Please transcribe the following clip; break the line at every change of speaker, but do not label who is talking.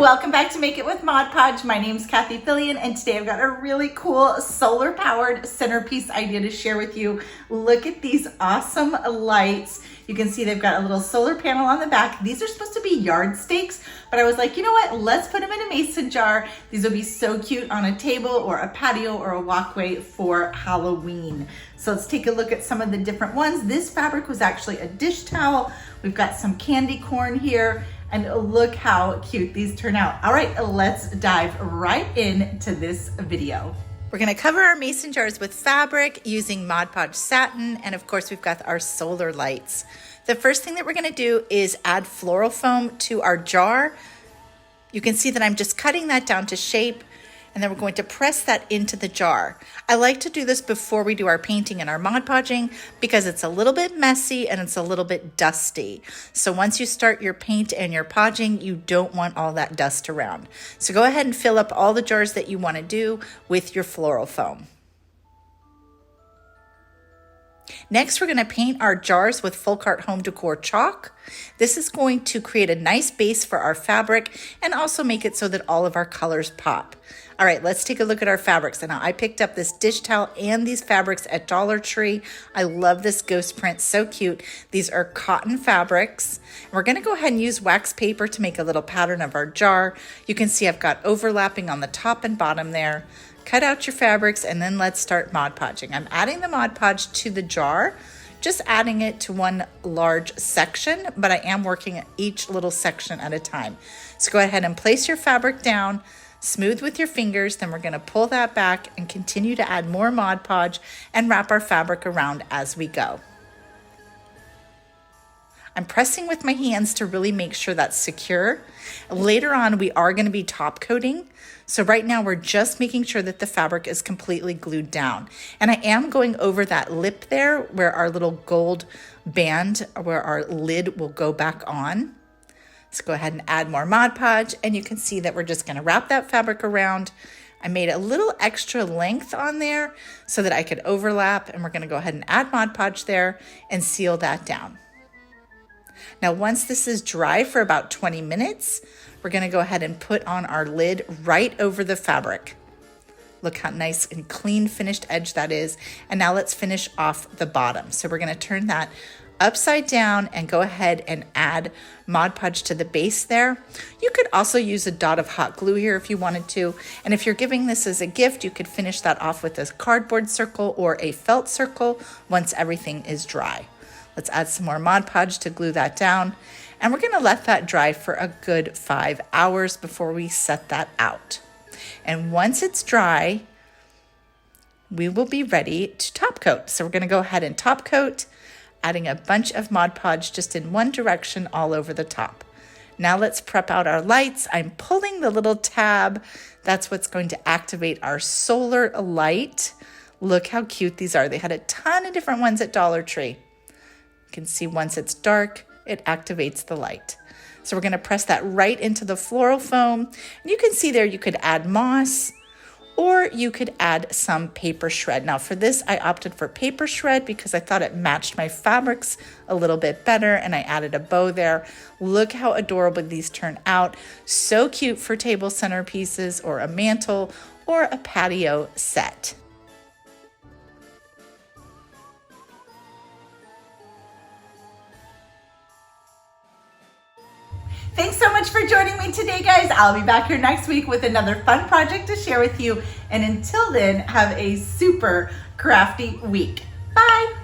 Welcome back to Make It with Mod Podge. My name's Cathie and today I've got a really cool solar powered centerpiece idea to share with you. Look at these awesome lights. You can see they've got a little solar panel on the back. These are supposed to be yard stakes, but I was like, you know what? Let's put them in a mason jar. These will be so cute on a table or a patio or a walkway for Halloween. So let's take a look at some of the different ones. This fabric was actually a dish towel. We've got some candy corn here. And look how cute these turn out. All right, let's dive right into this video. We're gonna cover our mason jars with fabric using Mod Podge satin, and of course we've got our solar lights. The first thing that we're gonna do is add floral foam to our jar. You can see that I'm just cutting that down to shape, and then we're going to press that into the jar. I like to do this before we do our painting and our Mod Podging because it's a little bit messy and it's a little bit dusty. So once you start your paint and your podging, you don't want all that dust around. So go ahead and fill up all the jars that you want to do with your floral foam. Next, we're going to paint our jars with Full Cart Home Decor chalk. This is going to create a nice base for our fabric and also make it so that all of our colors pop. All right, let's take a look at our fabrics. And now I picked up this dish towel and these fabrics at Dollar Tree. I love this ghost print, so cute. These are cotton fabrics. We're going to go ahead and use wax paper to make a little pattern of our jar. You can see I've got overlapping on the top and bottom there. Cut out your fabrics and then let's start Mod Podging. I'm adding the Mod Podge to the jar, just adding it to one large section, but I am working each little section at a time. So go ahead and place your fabric down, smooth with your fingers, then we're going to pull that back and continue to add more Mod Podge and wrap our fabric around as we go. I'm pressing with my hands to really make sure that's secure. Later on, we are going to be top coating. So right now we're just making sure that the fabric is completely glued down. And I am going over that lip there where our little gold band, where our lid will go back on. Let's go ahead and add more Mod Podge, and you can see that we're just going to wrap that fabric around. I made a little extra length on there so that I could overlap, and we're going to go ahead and add Mod Podge there and seal that down. Now, once this is dry for about 20 minutes, we're going to go ahead and put on our lid right over the fabric. Look how nice and clean finished edge that is. And now let's finish off the bottom. So we're going to turn that upside down and go ahead and add Mod Podge to the base there. You could also use a dot of hot glue here if you wanted to. And if you're giving this as a gift, you could finish that off with a cardboard circle or a felt circle once everything is dry. Let's add some more Mod Podge to glue that down. And we're going to let that dry for a good 5 hours before we set that out. And once it's dry, we will be ready to top coat. So we're going to go ahead and top coat, adding a bunch of Mod Podge just in one direction all over the top. Now let's prep out our lights. I'm pulling the little tab. That's what's going to activate our solar light. Look how cute these are. They had a ton of different ones at Dollar Tree. You can see once it's dark, it activates the light. So we're going to press that right into the floral foam. And you can see there you could add moss or you could add some paper shred. Now for this, I opted for paper shred because I thought it matched my fabrics a little bit better, and I added a bow there. Look how adorable these turn out. So cute for table centerpieces or a mantle or a patio set. Thanks so much for joining me today, guys. I'll be back here next week with another fun project to share with you. And until then, have a super crafty week. Bye.